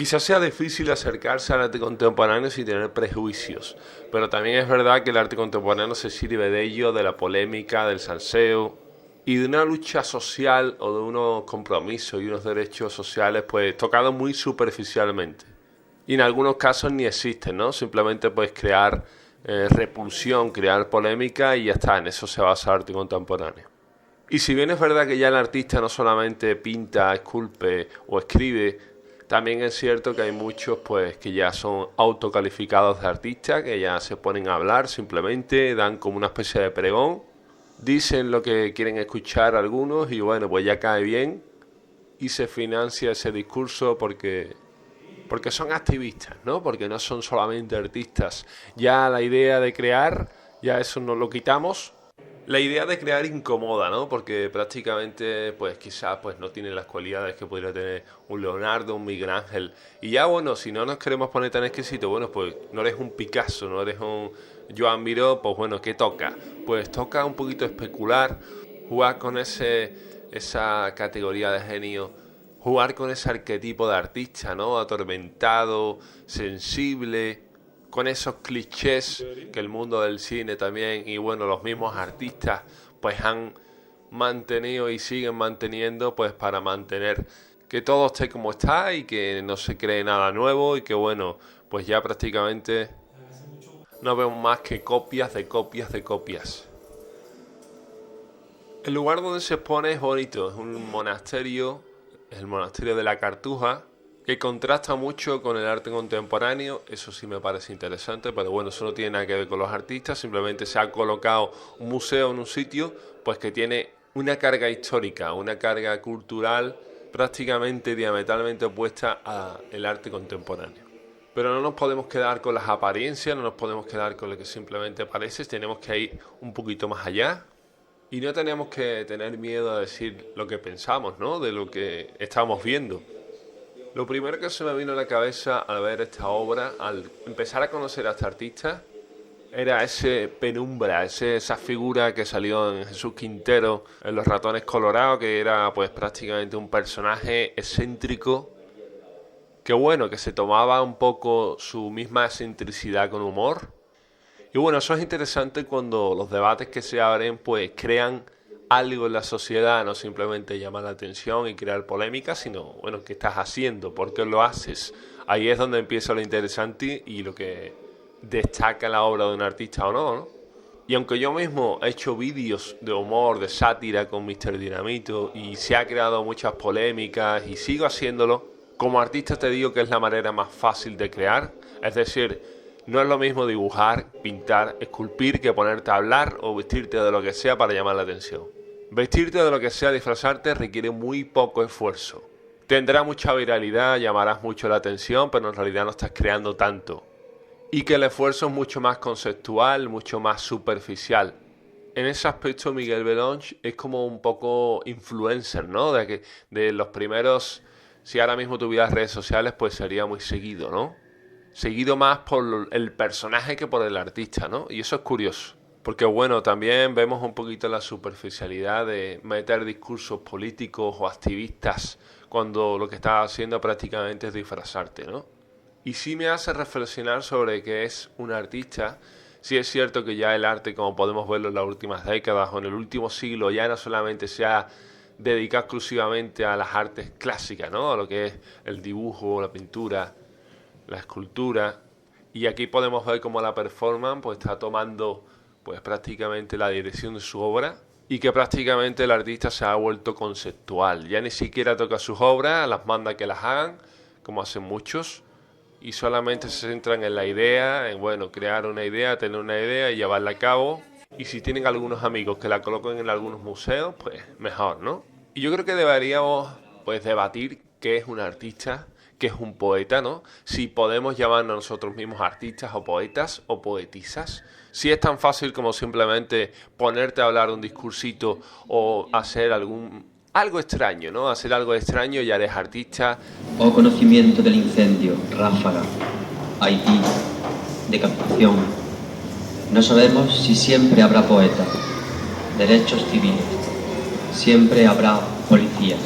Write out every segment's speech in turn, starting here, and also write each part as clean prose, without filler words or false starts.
Quizás sea difícil acercarse al arte contemporáneo sin tener prejuicios, pero también es verdad que el arte contemporáneo se sirve de ello, de la polémica, del salseo y de una lucha social o de unos compromisos y unos derechos sociales pues tocados muy superficialmente. Y en algunos casos ni existen, ¿no? Simplemente pues crear repulsión, crear polémica y ya está, en eso se basa el arte contemporáneo. Y si bien es verdad que ya el artista no solamente pinta, esculpe o escribe, también es cierto que hay muchos pues que ya son autocalificados de artistas, que ya se ponen a hablar simplemente, dan como una especie de pregón, dicen lo que quieren escuchar algunos y bueno, pues ya cae bien y se financia ese discurso porque son activistas, ¿no? Porque no son solamente artistas. Ya la idea de crear, ya eso nos lo quitamos. La idea de crear incomoda, ¿no? Porque prácticamente, pues quizás pues, no tiene las cualidades que podría tener un Leonardo, un Miguel Ángel. Y ya, bueno, si no nos queremos poner tan exquisitos, bueno, pues no eres un Picasso, no eres un Joan Miró, pues bueno, ¿qué toca? Pues toca un poquito especular, jugar con esa categoría de genio, jugar con ese arquetipo de artista, ¿no? Atormentado, sensible, con esos clichés que el mundo del cine también y bueno, los mismos artistas pues han mantenido y siguen manteniendo pues para mantener que todo esté como está y que no se cree nada nuevo y que bueno, pues ya prácticamente no vemos más que copias de copias de copias. El lugar donde se expone es bonito, es un monasterio, es el monasterio de la Cartuja, que contrasta mucho con el arte contemporáneo, eso sí me parece interesante, pero bueno, eso no tiene nada que ver con los artistas, simplemente se ha colocado un museo en un sitio, pues que tiene una carga histórica, una carga cultural prácticamente diametralmente opuesta al arte contemporáneo. Pero no nos podemos quedar con las apariencias, no nos podemos quedar con lo que simplemente parece, tenemos que ir un poquito más allá. Y no tenemos que tener miedo a decir lo que pensamos, ¿no? De lo que estamos viendo. Lo primero que se me vino a la cabeza al ver esta obra, al empezar a conocer a este artista, era ese Penumbra, esa figura que salió en Jesús Quintero, en Los Ratones Colorados, que era pues prácticamente un personaje excéntrico, que bueno, que se tomaba un poco su misma excentricidad con humor. Y bueno, eso es interesante cuando los debates que se abren pues crean algo en la sociedad, no simplemente llamar la atención y crear polémica, sino, bueno, ¿qué estás haciendo? ¿Por qué lo haces? Ahí es donde empieza lo interesante y lo que destaca la obra de un artista o no, ¿no? Y aunque yo mismo he hecho vídeos de humor, de sátira con Mr. Dinamito y se ha creado muchas polémicas y sigo haciéndolo, como artista te digo que es la manera más fácil de crear, es decir, no es lo mismo dibujar, pintar, esculpir que ponerte a hablar o vestirte de lo que sea para llamar la atención. Vestirte de lo que sea, disfrazarte, requiere muy poco esfuerzo. Tendrá mucha viralidad, llamarás mucho la atención, pero en realidad no estás creando tanto. Y que el esfuerzo es mucho más conceptual, mucho más superficial. En ese aspecto Miguel Belonge es como un poco influencer, ¿no? De los primeros, si ahora mismo tuvieras redes sociales, pues sería muy seguido, ¿no? Seguido más por el personaje que por el artista, ¿no? Y eso es curioso. Porque bueno, también vemos un poquito la superficialidad de meter discursos políticos o activistas cuando lo que estás haciendo prácticamente es disfrazarte, ¿no? Y sí me hace reflexionar sobre qué es un artista. Sí es cierto que ya el arte, como podemos verlo en las últimas décadas o en el último siglo, ya no solamente se ha dedicado exclusivamente a las artes clásicas, ¿no? A lo que es el dibujo, la pintura, la escultura. Y aquí podemos ver cómo la performance pues está tomando pues prácticamente la dirección de su obra y que prácticamente el artista se ha vuelto conceptual. Ya ni siquiera toca sus obras, las manda que las hagan, como hacen muchos, y solamente se centran en la idea, en bueno, crear una idea, tener una idea y llevarla a cabo. Y si tienen algunos amigos que la coloquen en algunos museos, pues mejor, ¿no? Y yo creo que deberíamos pues debatir qué es un artista, qué es un poeta, ¿no? Si podemos llamarnos nosotros mismos artistas o poetas o poetisas. Si es tan fácil como simplemente ponerte a hablar un discursito o hacer algo extraño, ¿no? Hacer algo extraño y ya eres artista. Oh conocimiento del incendio, ráfaga, Haití, decapitación. No sabemos si siempre habrá poeta, derechos civiles, siempre habrá policías.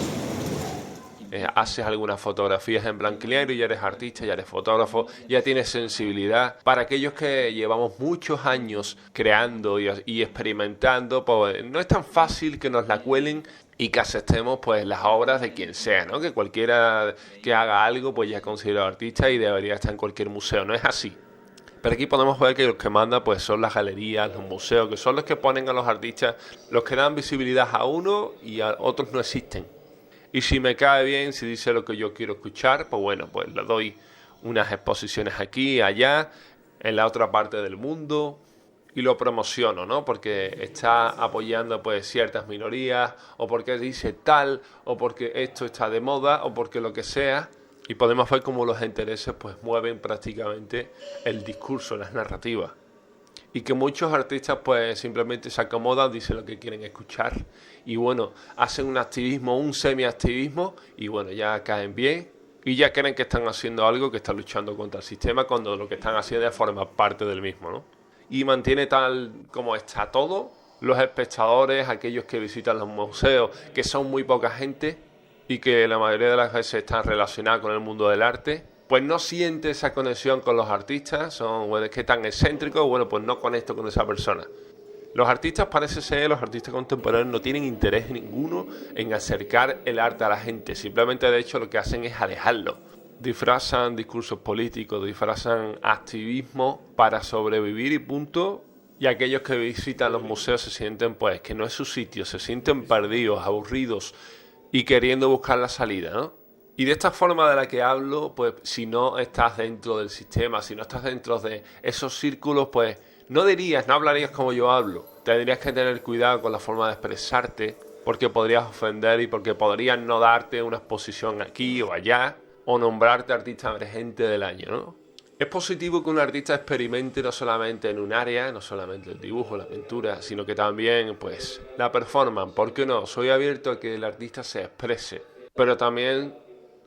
haces algunas fotografías en blanco y negro y ya eres artista, ya eres fotógrafo, ya tienes sensibilidad. Para aquellos que llevamos muchos años creando y experimentando, pues no es tan fácil que nos la cuelen y que aceptemos pues las obras de quien sea, ¿no? Que cualquiera que haga algo pues ya es considerado artista y debería estar en cualquier museo. No es así. Pero aquí podemos ver que los que mandan pues son las galerías, los museos, que son los que ponen a los artistas, los que dan visibilidad a uno y a otros no existen. Y si me cae bien, si dice lo que yo quiero escuchar, pues bueno, pues le doy unas exposiciones aquí, allá, en la otra parte del mundo y lo promociono, ¿no? Porque está apoyando pues ciertas minorías o porque dice tal o porque esto está de moda o porque lo que sea. Y podemos ver cómo los intereses pues mueven prácticamente el discurso, las narrativas. Y que muchos artistas pues simplemente se acomodan, dicen lo que quieren escuchar. Y bueno, hacen un activismo, un semi-activismo y bueno, ya caen bien. Y ya creen que están haciendo algo, que están luchando contra el sistema, cuando lo que están haciendo es formar parte del mismo, ¿no? Y mantiene tal como está todo. Los espectadores, aquellos que visitan los museos, que son muy poca gente, y que la mayoría de las veces están relacionadas con el mundo del arte, pues no siente esa conexión con los artistas, son, bueno, es que tan excéntricos, bueno, pues no conecto con esa persona. Los artistas, parece ser, los artistas contemporáneos no tienen interés ninguno en acercar el arte a la gente, simplemente de hecho lo que hacen es alejarlo. Disfrazan discursos políticos, disfrazan activismo para sobrevivir y punto. Y aquellos que visitan los museos se sienten pues que no es su sitio, se sienten perdidos, aburridos, y queriendo buscar la salida, ¿no? Y de esta forma de la que hablo, pues si no estás dentro del sistema, si no estás dentro de esos círculos, pues no hablarías como yo hablo. Tendrías que tener cuidado con la forma de expresarte, porque podrías ofender y porque podrían no darte una exposición aquí o allá, o nombrarte artista emergente del año, ¿no? Es positivo que un artista experimente no solamente en un área, no solamente el dibujo, la pintura, sino que también, pues, la performance. ¿Por qué no? Soy abierto a que el artista se exprese, pero también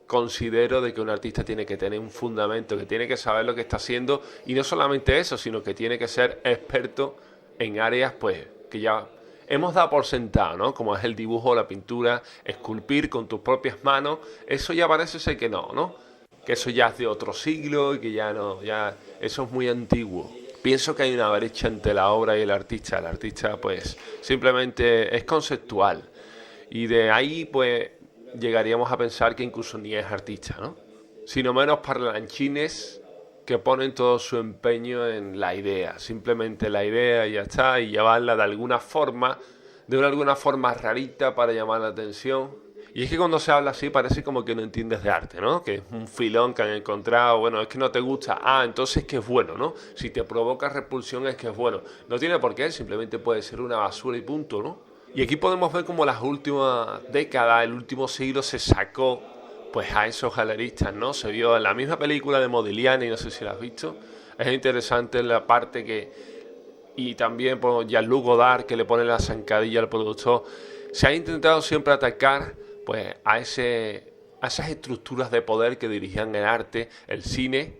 considero de que un artista tiene que tener un fundamento, que tiene que saber lo que está haciendo, y no solamente eso, sino que tiene que ser experto en áreas, pues, que ya hemos dado por sentado, ¿no? Como es el dibujo, la pintura, esculpir con tus propias manos, eso ya parece ser que no, ¿no? Que eso ya es de otro siglo y que ya no, ya eso es muy antiguo. Pienso que hay una brecha entre la obra y el artista. El artista pues simplemente es conceptual y de ahí pues llegaríamos a pensar que incluso ni es artista, ¿no? Sino menos parlanchines que ponen todo su empeño en la idea, simplemente la idea y ya está, y llevarla de alguna forma rarita para llamar la atención. Y es que cuando se habla así parece como que no entiendes de arte, ¿no? Que es un filón que han encontrado, bueno, es que no te gusta, entonces que es bueno, ¿no? Si te provoca repulsión es que es bueno. No tiene por qué, simplemente puede ser una basura y punto, ¿no? Y aquí podemos ver cómo las últimas décadas, el último siglo se sacó pues a esos galeristas, ¿no? Se vio en la misma película de Modigliani, no sé si la has visto. Es interesante la parte que... Y también por Jean-Luc Godard, que le pone la zancadilla al productor. Se ha intentado siempre atacar pues a esas estructuras de poder que dirigían el arte, el cine,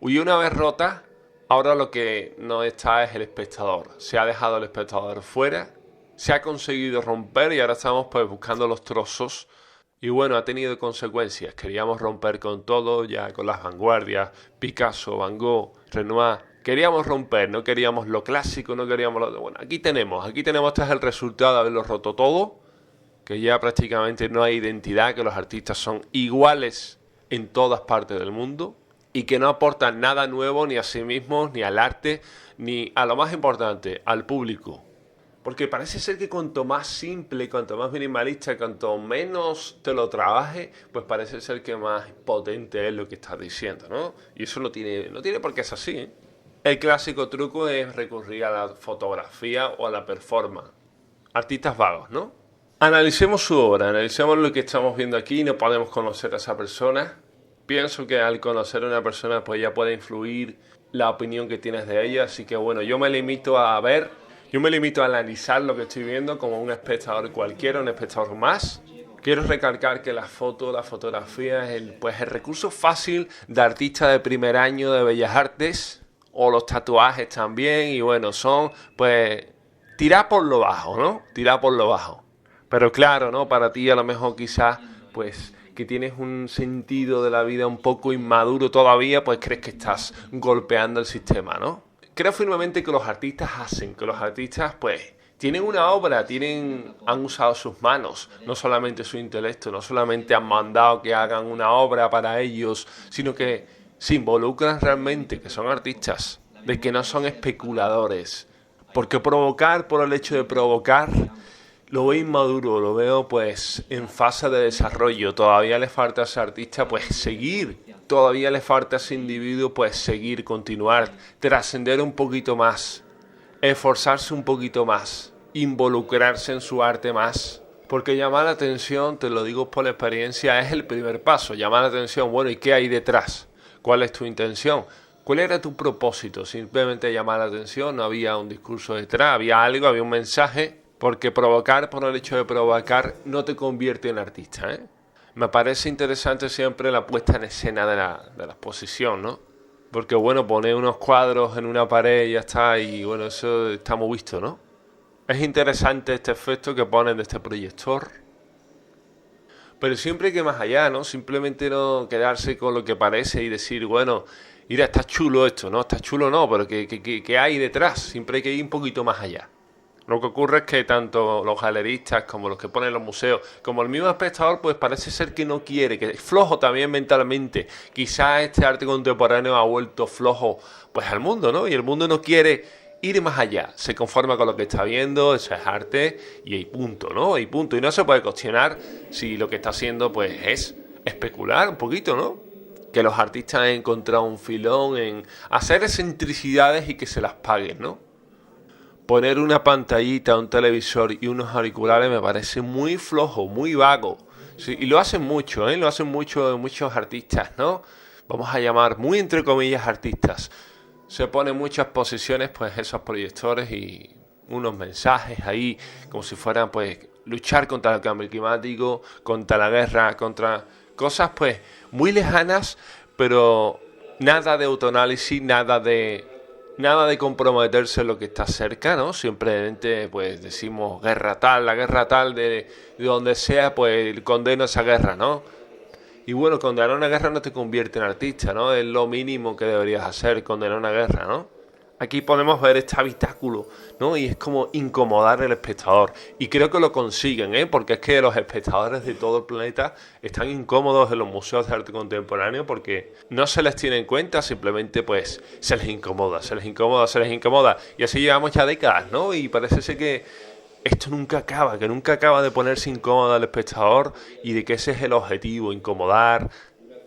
y una vez rota, ahora lo que no está es el espectador. Se ha dejado el espectador fuera, se ha conseguido romper y ahora estamos pues buscando los trozos. Y bueno, ha tenido consecuencias. Queríamos romper con todo, ya con las vanguardias, Picasso, Van Gogh, Renoir. Queríamos romper, no queríamos lo clásico, no queríamos lo... Bueno, aquí tenemos, este es el resultado de haberlo roto todo. Que ya prácticamente no hay identidad, que los artistas son iguales en todas partes del mundo y que no aportan nada nuevo ni a sí mismos, ni al arte, ni a lo más importante, al público. Porque parece ser que cuanto más simple, cuanto más minimalista, cuanto menos te lo trabaje, pues parece ser que más potente es lo que estás diciendo, ¿no? Y eso no tiene por qué ser así, ¿eh? El clásico truco es recurrir a la fotografía o a la performance. Artistas vagos, ¿no? Analicemos su obra, analicemos lo que estamos viendo aquí, no podemos conocer a esa persona. Pienso que al conocer a una persona pues ya puede influir la opinión que tienes de ella, así que bueno, yo me limito a analizar lo que estoy viendo como un espectador cualquiera, un espectador más. Quiero recalcar que la fotografía es el recurso fácil de artista de primer año de Bellas Artes, o los tatuajes también, y bueno, son pues tirar por lo bajo, ¿no? Tirar por lo bajo. Pero claro, ¿no? Para ti a lo mejor quizás, pues, que tienes un sentido de la vida un poco inmaduro todavía, pues crees que estás golpeando el sistema, ¿no? Creo firmemente que los artistas que los artistas pues tienen una obra, han usado sus manos, no solamente su intelecto, no solamente han mandado que hagan una obra para ellos, sino que se involucran realmente, que son artistas, de que no son especuladores. Porque provocar por el hecho de provocar, lo veo inmaduro, lo veo pues en fase de desarrollo. Todavía le falta a ese artista pues seguir, todavía le falta a ese individuo pues seguir, continuar, trascender un poquito más, esforzarse un poquito más, involucrarse en su arte más. Porque llamar la atención, te lo digo por experiencia, es el primer paso. Llamar la atención, bueno, ¿y qué hay detrás? ¿Cuál es tu intención? ¿Cuál era tu propósito? Simplemente llamar la atención, no había un discurso detrás, había algo, había un mensaje. Porque provocar por el hecho de provocar no te convierte en artista, ¿eh? Me parece interesante siempre la puesta en escena de la exposición, ¿no? Porque bueno, poner unos cuadros en una pared y ya está, y bueno, eso está muy visto, ¿no? Es interesante este efecto que ponen de este proyector. Pero siempre hay que ir más allá, ¿no? Simplemente no quedarse con lo que parece y decir, bueno, mira, está chulo esto, ¿no? Está chulo no, pero ¿qué hay detrás? Siempre hay que ir un poquito más allá. Lo que ocurre es que tanto los galeristas como los que ponen los museos, como el mismo espectador, pues parece ser que no quiere, que es flojo también mentalmente. Quizás este arte contemporáneo ha vuelto flojo pues al mundo, ¿no? Y el mundo no quiere ir más allá. Se conforma con lo que está viendo, eso es arte y hay punto, ¿no? Hay punto. Y no se puede cuestionar si lo que está haciendo pues es especular un poquito, ¿no? Que los artistas han encontrado un filón en hacer excentricidades y que se las paguen, ¿no? Poner una pantallita, un televisor y unos auriculares me parece muy flojo, muy vago. Sí, y lo hacen mucho, ¿eh? Lo hacen mucho muchos artistas, ¿no? Vamos a llamar muy entre comillas artistas. Se ponen muchas posiciones, pues esos proyectores y unos mensajes ahí, como si fueran, pues, luchar contra el cambio climático, contra la guerra, contra cosas, pues, muy lejanas, pero nada de autoanálisis, nada de comprometerse en lo que está cerca, ¿no? Simplemente, pues, decimos la guerra tal de donde sea, pues, condeno esa guerra, ¿no? Y bueno, condenar una guerra no te convierte en artista, ¿no? Es lo mínimo que deberías hacer, condenar una guerra, ¿no? Aquí podemos ver este habitáculo, ¿no? Y es como incomodar al espectador. Y creo que lo consiguen, ¿eh? Porque es que los espectadores de todo el planeta están incómodos en los museos de arte contemporáneo porque no se les tiene en cuenta, simplemente pues se les incomoda, se les incomoda, se les incomoda. Y así llevamos ya décadas, ¿no? Y parece ser que esto nunca acaba, que nunca acaba de ponerse incómodo al espectador y de que ese es el objetivo, incomodar,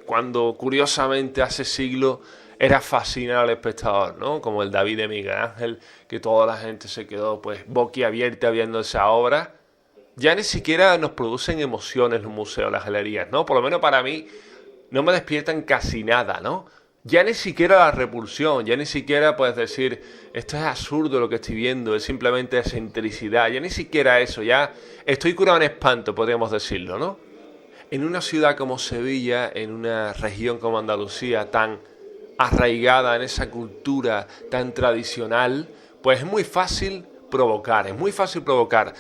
cuando curiosamente hace siglos era fascinar al espectador, ¿no? Como el David de Miguel Ángel, que toda la gente se quedó pues boquiabierta viendo esa obra. Ya ni siquiera nos producen emociones los museos, las galerías, ¿no? Por lo menos para mí no me despiertan casi nada, ¿no? Ya ni siquiera la repulsión, ya ni siquiera puedes decir, esto es absurdo lo que estoy viendo, es simplemente excentricidad, ya ni siquiera eso, ya estoy curado en espanto, podríamos decirlo, ¿no? En una ciudad como Sevilla, en una región como Andalucía, tan arraigada en esa cultura tan tradicional, pues es muy fácil provocar, es muy fácil provocar.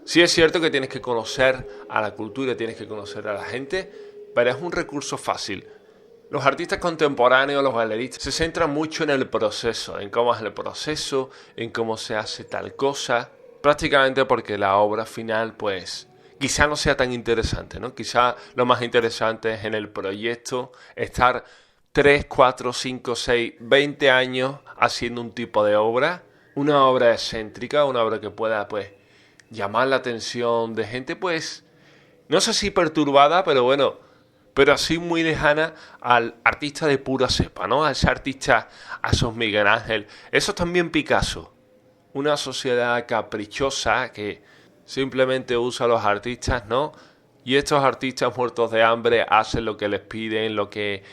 Sí es cierto que tienes que conocer a la cultura, tienes que conocer a la gente, pero es un recurso fácil. Los artistas contemporáneos, los galeristas, se centran mucho en el proceso, en cómo es el proceso, en cómo se hace tal cosa, prácticamente porque la obra final, pues, quizá no sea tan interesante, ¿no? Quizá lo más interesante es en el proyecto, estar 3, 4, 5, 6, 20 años haciendo un tipo de obra, una obra excéntrica, una obra que pueda, pues, llamar la atención de gente, pues, no sé si perturbada, pero bueno, pero así muy lejana al artista de pura cepa, ¿no? A ese artista, a esos Miguel Ángel. Eso es también Picasso. Una sociedad caprichosa que simplemente usa a los artistas, ¿no? Y estos artistas muertos de hambre hacen lo que les piden, lo que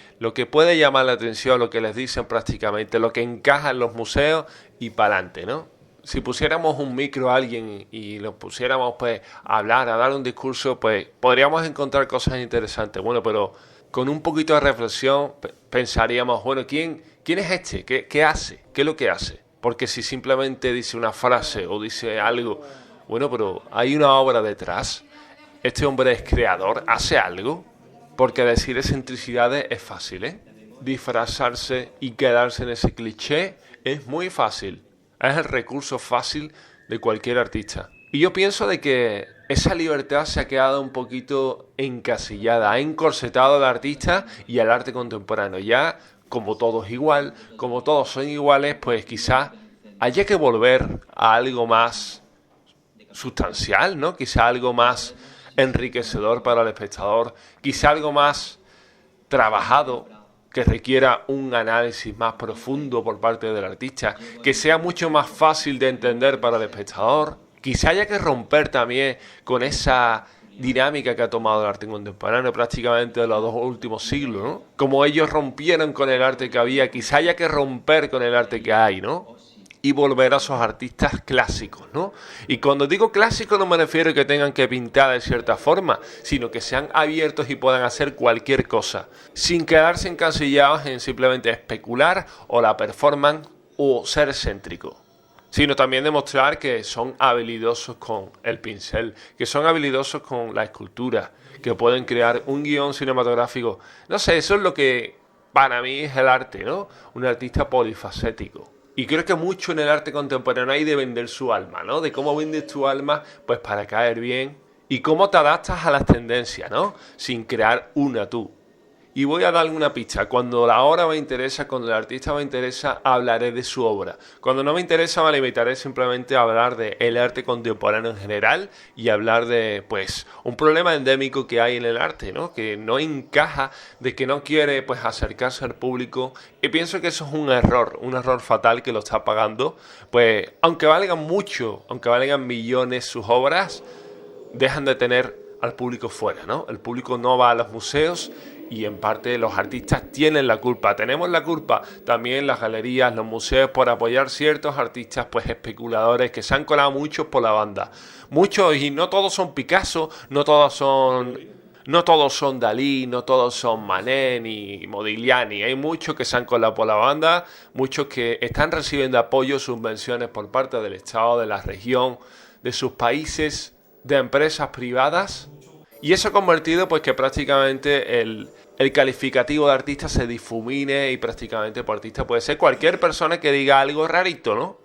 puede llamar la atención, lo que les dicen prácticamente, lo que encaja en los museos y para adelante, ¿no? Si pusiéramos un micro a alguien y lo pusiéramos pues a hablar, a dar un discurso, pues podríamos encontrar cosas interesantes. Bueno, pero con un poquito de reflexión pensaríamos, bueno, ¿quién es este? ¿Qué hace? ¿Qué es lo que hace? Porque si simplemente dice una frase o dice algo, bueno, pero hay una obra detrás. Este hombre es creador, hace algo. Porque decir excentricidades es fácil, ¿eh? Disfrazarse y quedarse en ese cliché es muy fácil. Es el recurso fácil de cualquier artista. Y yo pienso de que esa libertad se ha quedado un poquito encasillada, ha encorsetado al artista y al arte contemporáneo. Ya, como todo es igual, como todos son iguales, pues quizás haya que volver a algo más sustancial, ¿no? Quizá algo más enriquecedor para el espectador, quizá algo más trabajado, que requiera un análisis más profundo por parte del artista, que sea mucho más fácil de entender para el espectador. Quizá haya que romper también con esa dinámica que ha tomado el arte contemporáneo prácticamente de los 2 últimos siglos, ¿no? Como ellos rompieron con el arte que había, quizá haya que romper con el arte que hay, ¿no? Y volver a esos artistas clásicos, ¿no? Y cuando digo clásicos no me refiero a que tengan que pintar de cierta forma, sino que sean abiertos y puedan hacer cualquier cosa, sin quedarse encasillados en simplemente especular o la performance o ser excéntrico, sino también demostrar que son habilidosos con el pincel, que son habilidosos con la escultura, que pueden crear un guión cinematográfico. No sé, eso es lo que para mí es el arte, ¿no? Un artista polifacético. Y creo que mucho en el arte contemporáneo hay de vender su alma, ¿no? De cómo vendes tu alma, pues para caer bien. Y cómo te adaptas a las tendencias, ¿no? Sin crear una tú. Y voy a darle una pista. Cuando la obra me interesa, cuando el artista me interesa, hablaré de su obra. Cuando no me interesa, me limitaré simplemente a hablar de el arte contemporáneo en general y hablar de, pues, un problema endémico que hay en el arte, ¿no? Que no encaja, de que no quiere, pues, acercarse al público. Y pienso que eso es un error fatal que lo está pagando. Pues, aunque valgan mucho, aunque valgan millones sus obras, dejan de tener al público fuera, ¿no? El público no va a los museos. Y en parte los artistas tienen la culpa. Tenemos la culpa también las galerías, los museos por apoyar ciertos artistas pues especuladores que se han colado muchos por la banda. Muchos, y no todos son Picasso, no todos son Dalí, no todos son Manet ni Modigliani. Hay muchos que se han colado por la banda, muchos que están recibiendo apoyo, subvenciones por parte del Estado, de la región, de sus países, de empresas privadas. Y eso ha convertido pues que prácticamente el calificativo de artista se difumine y prácticamente por artista puede ser cualquier persona que diga algo rarito, ¿no?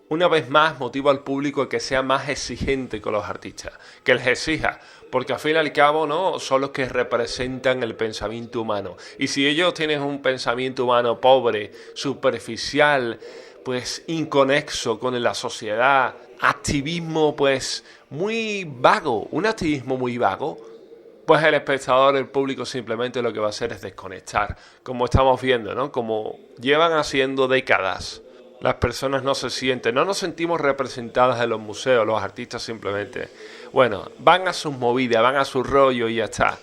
Una vez más motivo al público a que sea más exigente con los artistas, que les exija, porque al fin y al cabo, ¿no? Son los que representan el pensamiento humano. Y si ellos tienen un pensamiento humano pobre, superficial, pues inconexo con la sociedad, activismo pues muy vago, un activismo muy vago, pues el espectador, el público simplemente lo que va a hacer es desconectar, como estamos viendo, ¿no? Como llevan haciendo décadas. Las personas no se sienten, no nos sentimos representadas en los museos, los artistas simplemente, bueno, van a sus movidas, van a su rollo y ya está.